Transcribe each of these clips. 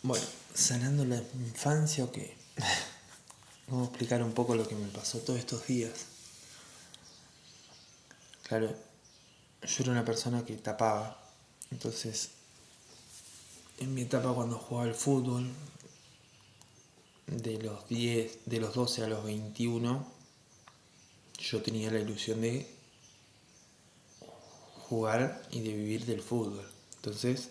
Bueno, sanando la infancia o qué. Vamos a explicar un poco lo que me pasó todos estos días. Claro, yo era una persona que tapaba. Entonces, en mi etapa cuando jugaba al fútbol, de los 12 a los 21, yo tenía la ilusión de jugar y de vivir del fútbol. Entonces,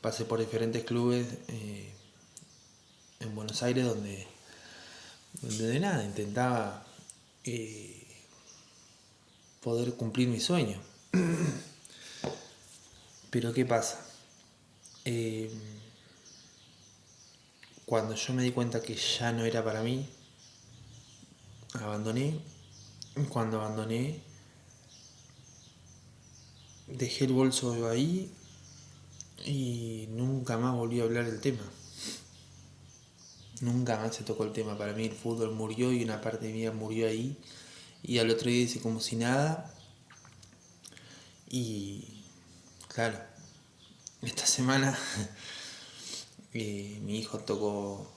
pasé por diferentes clubes en Buenos Aires donde de nada intentaba poder cumplir mi sueño. Pero ¿qué pasa? Eh, Cuando yo me di cuenta que ya no era para mí, abandoné. Cuando abandoné, dejé el bolso ahí y nunca más volví a hablar del tema. Nunca más se tocó el tema. Para mí el fútbol murió y una parte mía murió ahí. Y al otro día hice como si nada. Y claro, esta semana mi hijo tocó.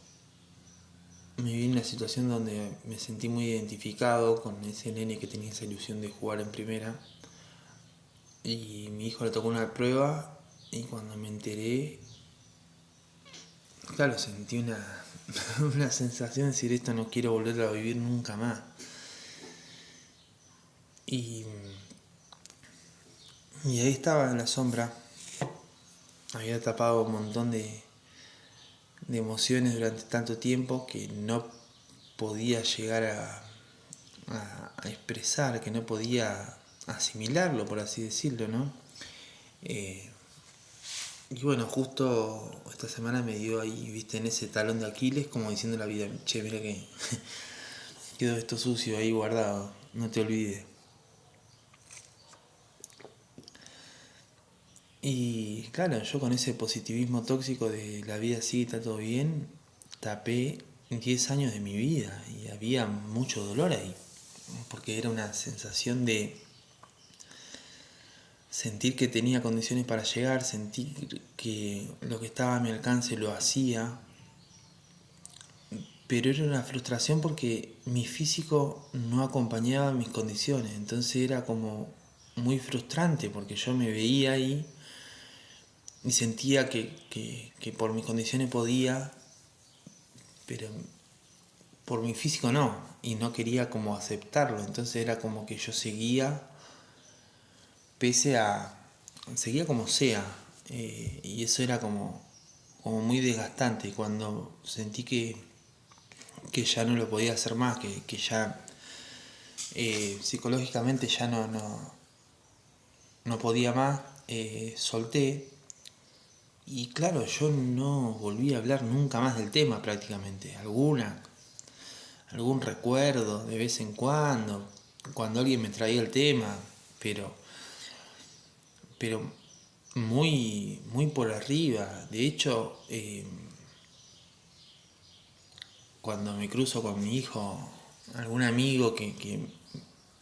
Me vi en una situación donde me sentí muy identificado con ese nene que tenía esa ilusión de jugar en primera. Y mi hijo le tocó una prueba y cuando me enteré, claro, sentí una sensación de decir esto no quiero volverlo a vivir nunca más. Y, y ahí estaba en la sombra, había tapado un montón de emociones durante tanto tiempo que no podía llegar a expresar, que no podía asimilarlo, por así decirlo, ¿no? Y bueno, justo esta semana me dio ahí, viste, en ese talón de Aquiles, como diciendo la vida, che, mira que quedó esto sucio ahí guardado, no te olvides. Y claro, yo con ese positivismo tóxico de la vida sí, está todo bien, tapé 10 años de mi vida y había mucho dolor ahí, porque era una sensación de sentir que tenía condiciones para llegar, sentir que lo que estaba a mi alcance lo hacía, pero era una frustración porque mi físico no acompañaba mis condiciones, entonces era como muy frustrante porque yo me veía ahí y sentía que por mis condiciones podía, pero por mi físico no, y no quería como aceptarlo, entonces era como que yo seguía, pese a, seguía como sea, y eso era como muy desgastante cuando sentí que ya no lo podía hacer más, que ya psicológicamente ya no podía más, solté. Y claro, yo no volví a hablar nunca más del tema prácticamente. Algún recuerdo de vez en cuando alguien me traía el tema, pero, pero muy por arriba. De hecho, cuando me cruzo con mi hijo, algún amigo que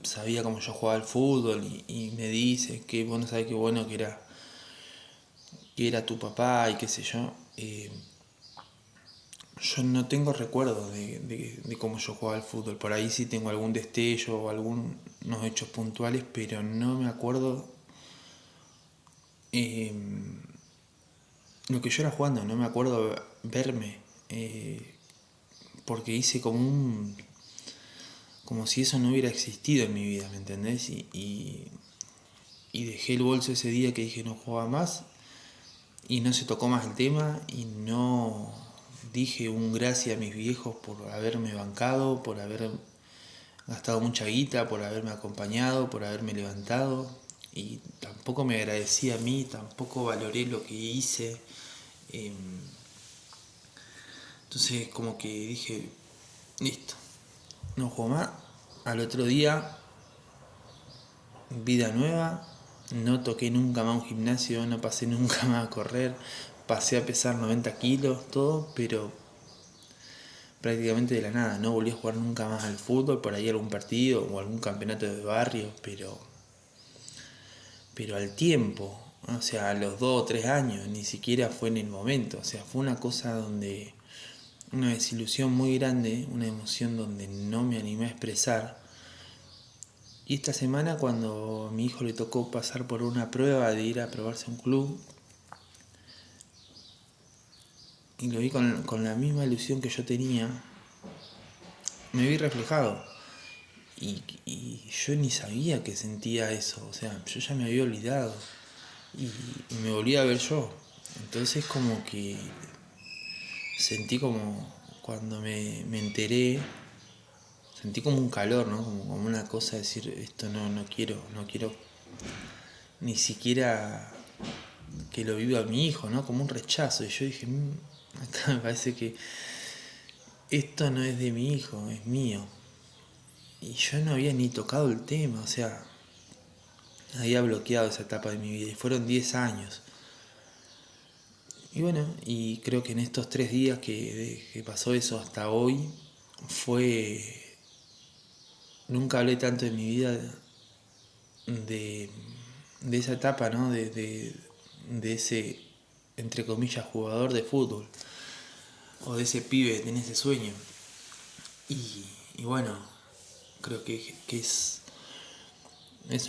sabía cómo yo jugaba al fútbol y me dice que vos no sabés qué bueno que era tu papá y qué sé yo. Yo no tengo recuerdos de cómo yo jugaba al fútbol. Por ahí sí tengo algún destello o algunos hechos puntuales, pero no me acuerdo eh, lo que yo era jugando. No me acuerdo verme. Porque hice como si eso no hubiera existido en mi vida, ¿me entendés? Y dejé el bolso ese día que dije no jugaba más y no se tocó más el tema y no dije un gracias a mis viejos por haberme bancado, por haber gastado mucha guita, por haberme acompañado, por haberme levantado y tampoco me agradecí a mí, tampoco valoré lo que hice. Entonces como que dije, listo, no juego más. Al otro día, vida nueva, no toqué nunca más un gimnasio, no pasé nunca más a correr, pasé a pesar 90 kilos, todo, pero prácticamente de la nada, no volví a jugar nunca más al fútbol, por ahí algún partido o algún campeonato de barrio, pero al tiempo, o sea, a los 2 o 3 años, ni siquiera fue en el momento, o sea, fue una cosa donde, una desilusión muy grande, una emoción donde no me animé a expresar. Y esta semana cuando a mi hijo le tocó pasar por una prueba de ir a probarse a un club, y lo vi con la misma ilusión que yo tenía, me vi reflejado. Y yo ni sabía que sentía eso, o sea, yo ya me había olvidado y me volví a ver yo. Entonces como que sentí como, cuando me enteré, sentí como un calor, ¿no? Como una cosa de decir, esto no quiero ni siquiera que lo viva mi hijo, ¿no? Como un rechazo. Y yo dije, acá me parece que esto no es de mi hijo, es mío. Y yo no había ni tocado el tema, o sea, había bloqueado esa etapa de mi vida y fueron 10 años. Y bueno, y creo que en estos 3 días que pasó eso hasta hoy, fue... Nunca hablé tanto en mi vida de, de esa etapa, ¿no? De ese, entre comillas, jugador de fútbol. O de ese pibe que tiene ese sueño. Y bueno, creo que es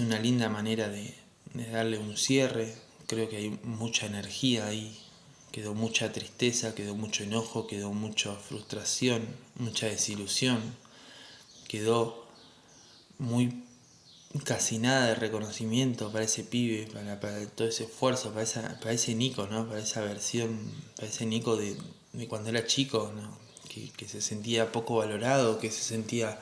una linda manera de darle un cierre. Creo que hay mucha energía ahí. Quedó mucha tristeza, quedó mucho enojo, quedó mucha frustración, mucha desilusión. Quedó muy casi nada de reconocimiento para ese pibe, para todo ese esfuerzo, para ese Nico, ¿no? Para esa versión, para ese Nico de cuando era chico, ¿no? Que se sentía poco valorado, que se sentía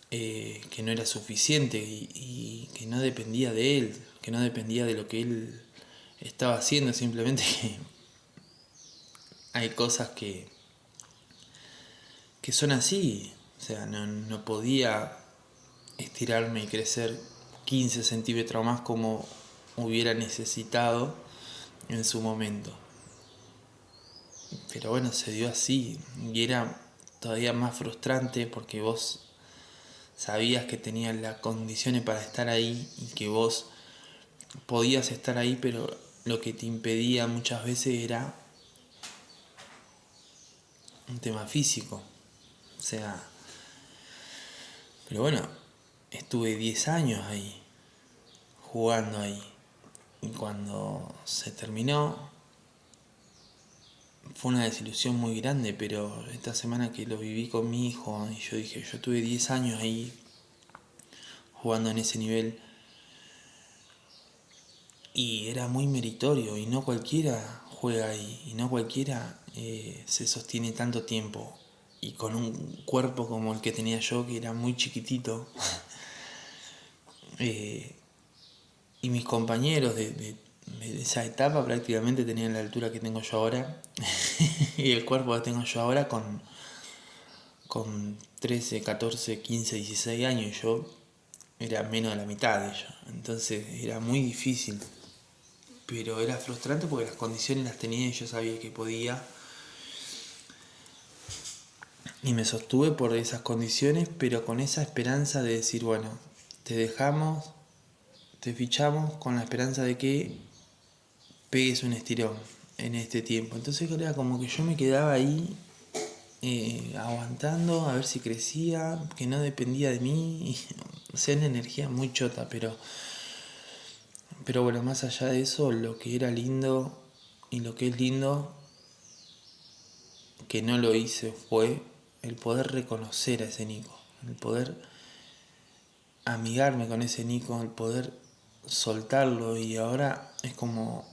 que no era suficiente y que no dependía de él, que no dependía de lo que él estaba haciendo, simplemente que hay cosas que son así, o sea, no podía estirarme y crecer 15 centímetros más como hubiera necesitado en su momento. Pero bueno, se dio así y era todavía más frustrante porque vos sabías que tenías las condiciones para estar ahí y que vos podías estar ahí, pero lo que te impedía muchas veces era un tema físico. O sea, pero bueno, estuve 10 años ahí, jugando ahí. Y cuando se terminó, fue una desilusión muy grande, pero esta semana que lo viví con mi hijo, y yo dije, yo tuve 10 años ahí jugando en ese nivel, y era muy meritorio, y no cualquiera juega ahí, y no cualquiera se sostiene tanto tiempo, y con un cuerpo como el que tenía yo, que era muy chiquitito, eh, y mis compañeros de esa etapa prácticamente tenían la altura que tengo yo ahora, y el cuerpo que tengo yo ahora con 13, 14, 15, 16 años, y yo era menos de la mitad de ellos. Entonces era muy difícil, pero era frustrante porque las condiciones las tenía y yo sabía que podía. Y me sostuve por esas condiciones, pero con esa esperanza de decir, bueno, te dejamos, te fichamos con la esperanza de que pegues un estirón en este tiempo. Entonces era como que yo me quedaba ahí aguantando a ver si crecía, que no dependía de mí. O sea, una energía muy chota, pero bueno, más allá de eso, lo que era lindo y lo que es lindo, que no lo hice, fue el poder reconocer a ese Nico, el poder amigarme con ese Nico, el poder soltarlo. Y ahora es como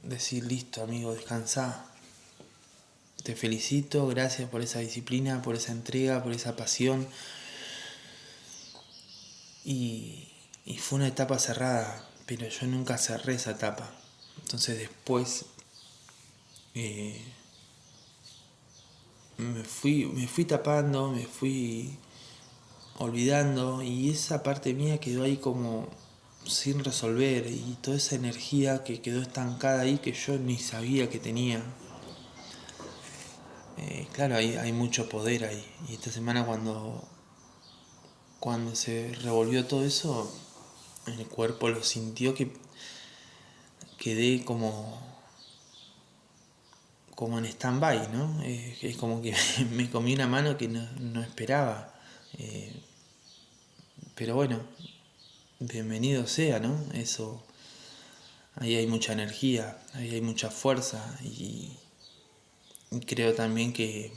decir, listo amigo, descansá, te felicito, gracias por esa disciplina, por esa entrega, por esa pasión. Y fue una etapa cerrada, pero yo nunca cerré esa etapa. Entonces después eh, me fui tapando, me fui olvidando, y esa parte mía quedó ahí como sin resolver, y toda esa energía que quedó estancada ahí que yo ni sabía que tenía. Claro, hay mucho poder ahí. Y esta semana cuando se revolvió todo eso, el cuerpo lo sintió, que quedé como en stand-by, ¿no? Es como que me comí una mano que no esperaba. Eh, pero bueno, bienvenido sea, ¿no? Eso, ahí hay mucha energía, ahí hay mucha fuerza y creo también que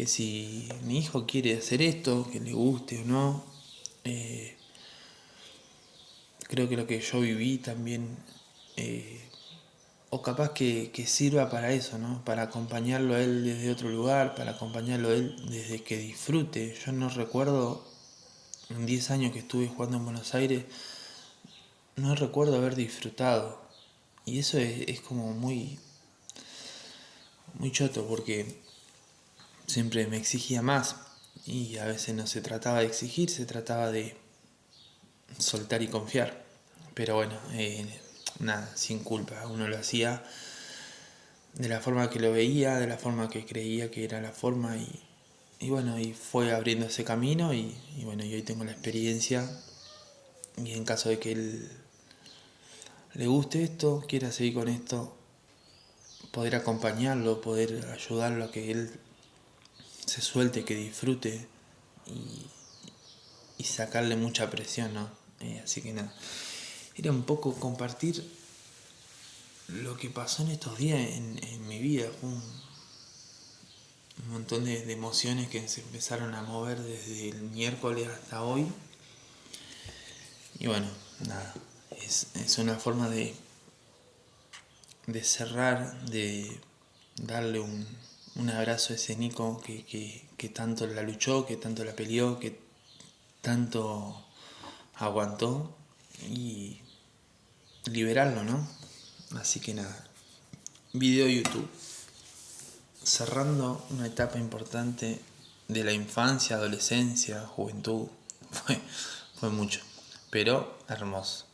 si mi hijo quiere hacer esto, que le guste o no, eh, creo que lo que yo viví también, eh, o capaz que sirva para eso, ¿no? Para acompañarlo a él desde otro lugar, para acompañarlo a él desde que disfrute. Yo no recuerdo, en 10 años que estuve jugando en Buenos Aires, no recuerdo haber disfrutado. Y eso es como muy choto porque siempre me exigía más. Y a veces no se trataba de exigir, se trataba de soltar y confiar. Pero bueno, nada, sin culpa. Uno lo hacía de la forma que lo veía, de la forma que creía que era la forma y bueno, y fue abriendo ese camino y bueno, y hoy tengo la experiencia y en caso de que él le guste esto, quiera seguir con esto, poder acompañarlo, poder ayudarlo a que él se suelte, que disfrute y, y sacarle mucha presión, ¿no? Así que nada, era un poco compartir lo que pasó en estos días en mi vida. Fue un montón de emociones que se empezaron a mover desde el miércoles hasta hoy. Y bueno, nada, es una forma de cerrar, de darle un abrazo a ese Nico que tanto la luchó, que tanto la peleó, que tanto aguantó y liberarlo, ¿no? Así que nada, video YouTube, cerrando una etapa importante de la infancia, adolescencia, juventud, fue mucho, pero hermoso.